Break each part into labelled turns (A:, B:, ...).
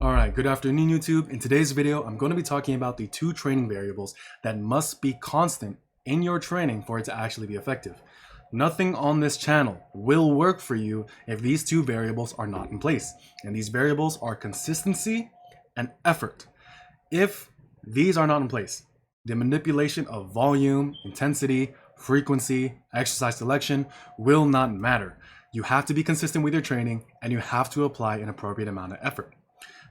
A: Alright, good afternoon YouTube. In today's video, I'm going to be talking about the two training variables that must be constant in your training for it to actually be effective. Nothing on this channel will work for you if these two variables are not in place. And these variables are consistency and effort. If these are not in place, the manipulation of volume, intensity, frequency, exercise selection will not matter. You have to be consistent with your training and you have to apply an appropriate amount of effort.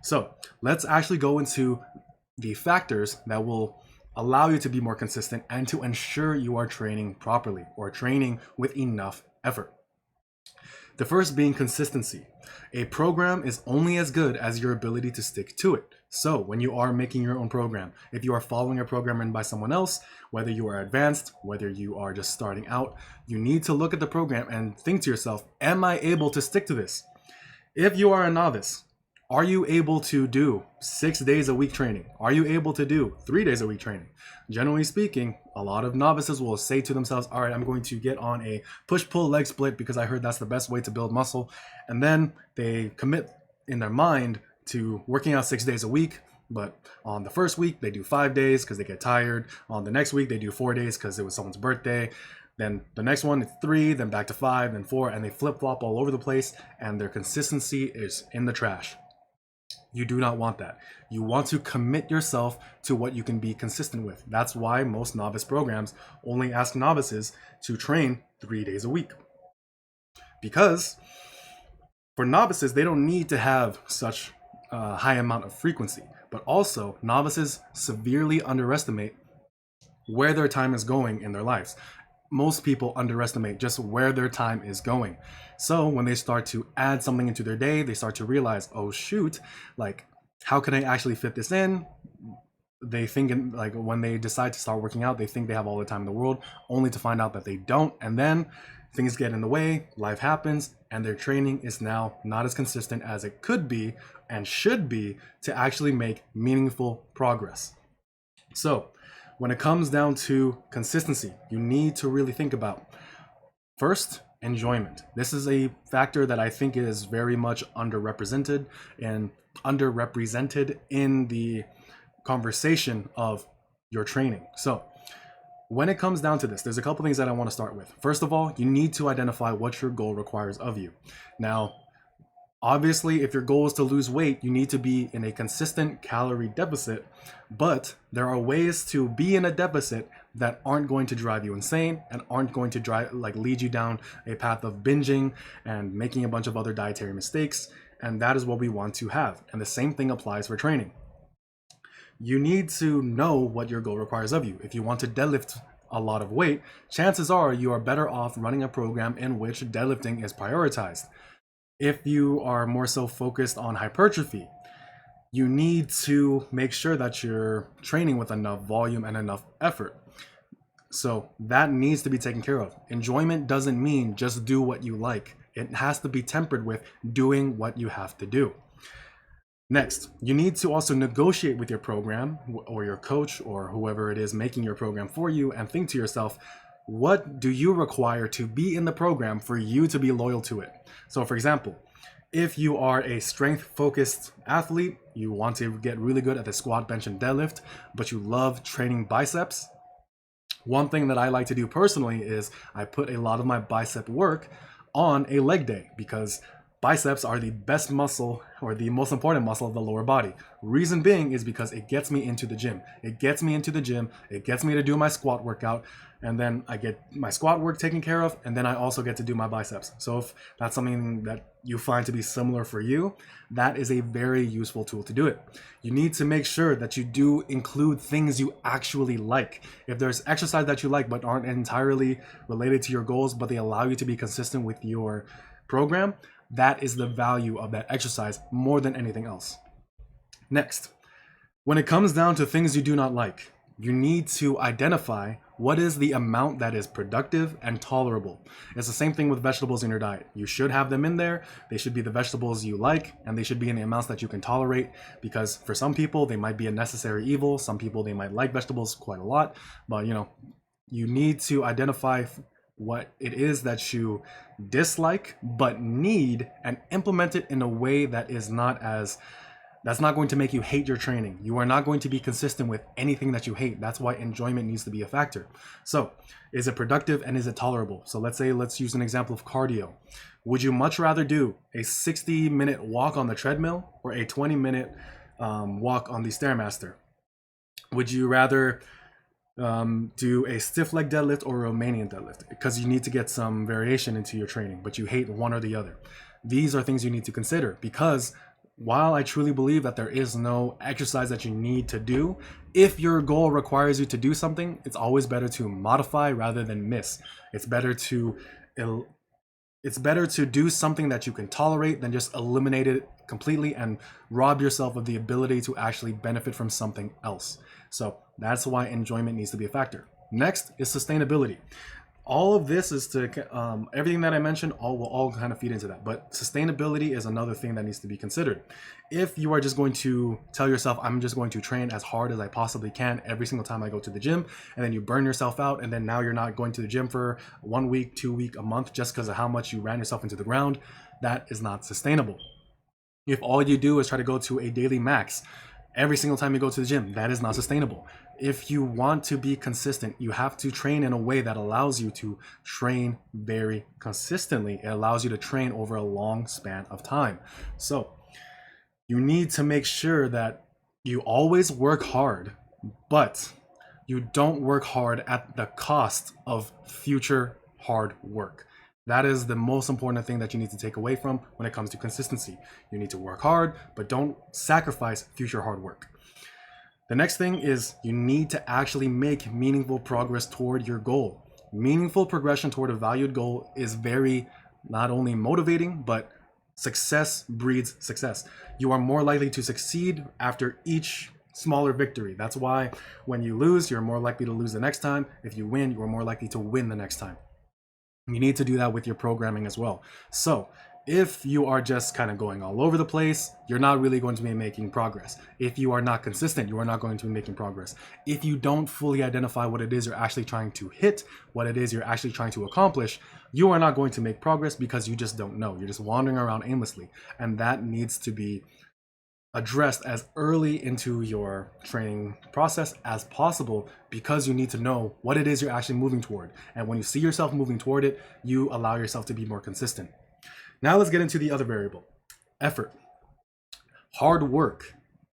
A: So let's actually go into the factors that will allow you to be more consistent and to ensure you are training properly or training with enough effort. The first being consistency. A program is only as good as your ability to stick to it. So when you are making your own program, if you are following a program written by someone else, whether you are advanced, whether you are just starting out, you need to look at the program and think to yourself, am I able to stick to this? If you are a novice, are you able to do 6 days a week training? Are you able to do 3 days a week training? Generally speaking, a lot of novices will say to themselves, all right, I'm going to get on a push-pull leg split because I heard that's the best way to build muscle. And then they commit in their mind to working out 6 days a week. But on the first week, they do 5 days because they get tired. On the next week, they do 4 days because it was someone's birthday. Then the next one, it's 3, then back to 5, then 4, and they flip-flop all over the place, and their consistency is in the trash. You do not want that. You want to commit yourself to what you can be consistent with. That's why most novice programs only ask novices to train 3 days a week. Because for novices, they don't need to have such a high amount of frequency, but also novices severely underestimate where their time is going in their lives. Most people underestimate just where their time is going. So when they start to add something into their day, they start to realize, oh shoot, like how can I actually fit this in? They think like when they decide to start working out, they think they have all the time in the world, only to find out that they don't. And then things get in the way, life happens, and their training is now not as consistent as it could be and should be to actually make meaningful progress. So when it comes down to consistency, you need to really think about, first, enjoyment. This is a factor that I think is very much underrepresented in the conversation of your training. So when it comes down to this, there's a couple things that I want to start with. First of all, you need to identify what your goal requires of you. Now, obviously, if your goal is to lose weight, you need to be in a consistent calorie deficit, but there are ways to be in a deficit that aren't going to drive you insane and aren't going to lead you down a path of binging and making a bunch of other dietary mistakes. And that is what we want to have. And the same thing applies for training. You need to know what your goal requires of you. If you want to deadlift a lot of weight, chances are you are better off running a program in which deadlifting is prioritized. If you are more so focused on hypertrophy, you need to make sure that you're training with enough volume and enough effort. So that needs to be taken care of. Enjoyment doesn't mean just do what you like. It has to be tempered with doing what you have to do. Next, you need to also negotiate with your program or your coach or whoever it is making your program for you and think to yourself, what do you require to be in the program for you to be loyal to it? So for example, if you are a strength-focused athlete, you want to get really good at the squat, bench, and deadlift, but you love training biceps, one thing that I like to do personally is I put a lot of my bicep work on a leg day because biceps are the best muscle or the most important muscle of the lower body. Reason being is because it gets me into the gym. It gets me to do my squat workout, and then I get my squat work taken care of, and then I also get to do my biceps. So if that's something that you find to be similar for you, that is a very useful tool to do it. You need to make sure that you do include things you actually like. If there's exercise that you like but aren't entirely related to your goals, but they allow you to be consistent with your program, that is the value of that exercise more than anything else. Next, when it comes down to things you do not like, you need to identify what is the amount that is productive and tolerable. It's the same thing with vegetables in your diet. You should have them in there. They should be the vegetables you like, and they should be in the amounts that you can tolerate, because for some people, they might be a necessary evil. Some people, they might like vegetables quite a lot, but you need to identify what it is that you dislike but need and implement it in a way that is not as That's not going to make you hate your training. You are not going to be consistent with anything that you hate. That's why enjoyment needs to be a factor. So, is it productive and is it tolerable? So let's use an example of cardio. Would you much rather do a 60-minute walk on the treadmill or a 20-minute walk on the Stairmaster? Would you rather do a stiff leg deadlift or a Romanian deadlift? Because you need to get some variation into your training, but you hate one or the other. These are things you need to consider, because while I truly believe that there is no exercise that you need to do, if your goal requires you to do something, it's always better to modify rather than miss. It's better to do something that you can tolerate than just eliminate it completely and rob yourself of the ability to actually benefit from something else. So that's why enjoyment needs to be a factor. Next is sustainability. All of this is to everything that I mentioned will all kind of feed into that, but sustainability is another thing that needs to be considered. If you are just going to tell yourself, I'm just going to train as hard as I possibly can every single time I go to the gym, and then you burn yourself out, and then now you're not going to the gym for 1 week, 2 weeks, a month just because of how much you ran yourself into the ground, that is not sustainable. If all you do is try to go to a daily max every single time you go to the gym, that is not sustainable. If you want to be consistent, you have to train in a way that allows you to train very consistently. It allows you to train over a long span of time. So you need to make sure that you always work hard, but you don't work hard at the cost of future hard work. That is the most important thing that you need to take away from when it comes to consistency. You need to work hard, but don't sacrifice future hard work. The next thing is you need to actually make meaningful progress toward your goal. Meaningful progression toward a valued goal is very not only motivating, but success breeds success. You are more likely to succeed after each smaller victory. That's why when you lose, you're more likely to lose the next time. If you win, you're more likely to win the next time. You need to do that with your programming as well. So if you are just kind of going all over the place, you're not really going to be making progress. If you are not consistent, you are not going to be making progress. If you don't fully identify what it is you're actually trying to hit, what it is you're actually trying to accomplish, you are not going to make progress because you just don't know. You're just wandering around aimlessly. And that needs to be addressed as early into your training process as possible, because you need to know what it is you're actually moving toward. And when you see yourself moving toward it, you allow yourself to be more consistent. Now let's get into the other variable, effort. Hard work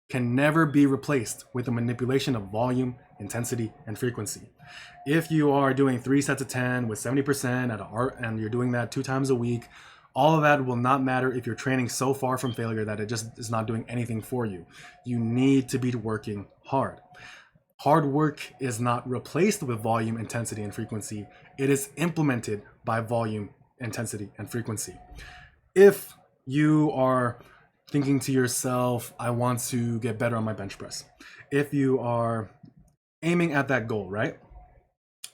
A: can never be replaced with the manipulation of volume, intensity, and frequency. If you are doing 3 sets of 10 with 70% at and you're doing that 2 times a week, all of that will not matter if you're training so far from failure that it just is not doing anything for you. You need to be working hard. Hard work is not replaced with volume, intensity, and frequency. It is implemented by volume, intensity, and frequency. If you are thinking to yourself, I want to get better on my bench press. If you are aiming at that goal, right?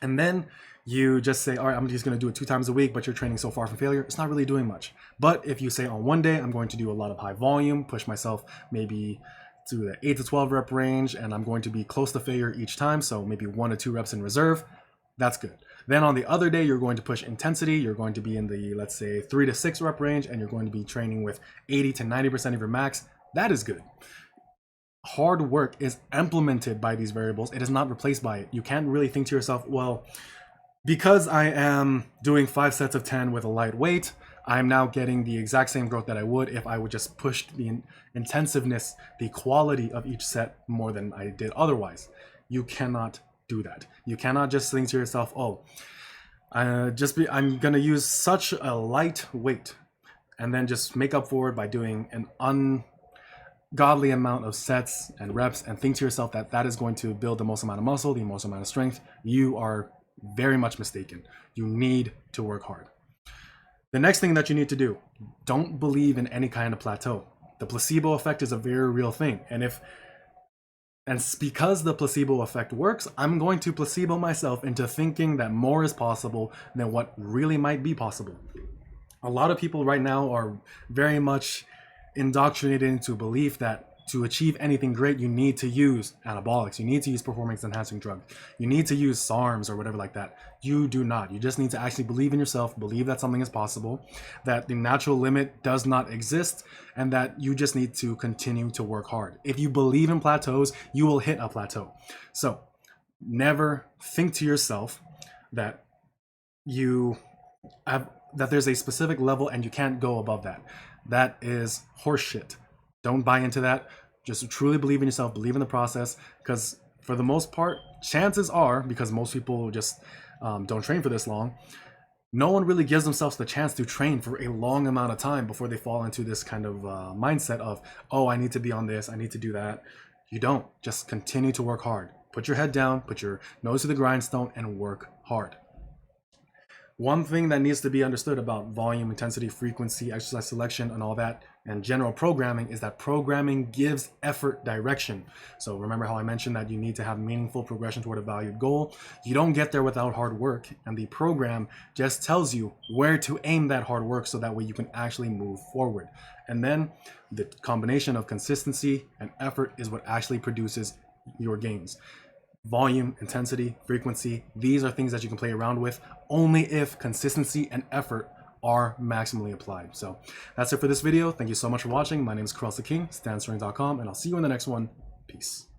A: And then you just say, all right, I'm just going to do it 2 times a week, but you're training so far from failure, it's not really doing much. But if you say on one day, I'm going to do a lot of high volume, push myself maybe to the 8 to 12 rep range, and I'm going to be close to failure each time, so maybe 1 to 2 reps in reserve, that's good. Then on the other day, you're going to push intensity. You're going to be in the, let's say, 3 to 6 rep range, and you're going to be training with 80 to 90% of your max. That is good. Hard work is implemented by these variables. It is not replaced by it. You can't really think to yourself, well, because I am doing 5 sets of 10 with a light weight, I'm now getting the exact same growth that I would if I would just push the intensiveness, the quality of each set more than I did otherwise. You cannot do that. You cannot just think to yourself, oh, I'm gonna use such a light weight and then just make up for it by doing an ungodly amount of sets and reps and think to yourself that that is going to build the most amount of muscle, the most amount of strength. You are very much mistaken. You need to work hard. The next thing that you need to do, don't believe in any kind of plateau. The placebo effect is a very real thing. And because the placebo effect works, I'm going to placebo myself into thinking that more is possible than what really might be possible. A lot of people right now are very much indoctrinated into belief that to achieve anything great, you need to use anabolics. You need to use performance enhancing drugs. You need to use SARMs or whatever like that. You do not. You just need to actually believe in yourself, believe that something is possible, that the natural limit does not exist, and that you just need to continue to work hard. If you believe in plateaus, you will hit a plateau. So never think to yourself that there's a specific level and you can't go above that. That is horseshit. Don't buy into that. Just truly believe in yourself, believe in the process, because for the most part, chances are, because most people just don't train for this long, no one really gives themselves the chance to train for a long amount of time before they fall into this kind of mindset of, oh, I need to be on this, I need to do that. You don't. Just continue to work hard. Put your head down, put your nose to the grindstone, and work hard. One thing that needs to be understood about volume, intensity, frequency, exercise selection, and all that, and general programming, is that programming gives effort direction. So remember how I mentioned that you need to have meaningful progression toward a valued goal? You don't get there without hard work, and the program just tells you where to aim that hard work so that way you can actually move forward. And then the combination of consistency and effort is what actually produces your gains. Volume, intensity, frequency, these are things that you can play around with only if consistency and effort are maximally applied. So that's it for this video. Thank you so much for watching. My name is Karel King, StanStrength.com, and I'll see you in the next one. Peace.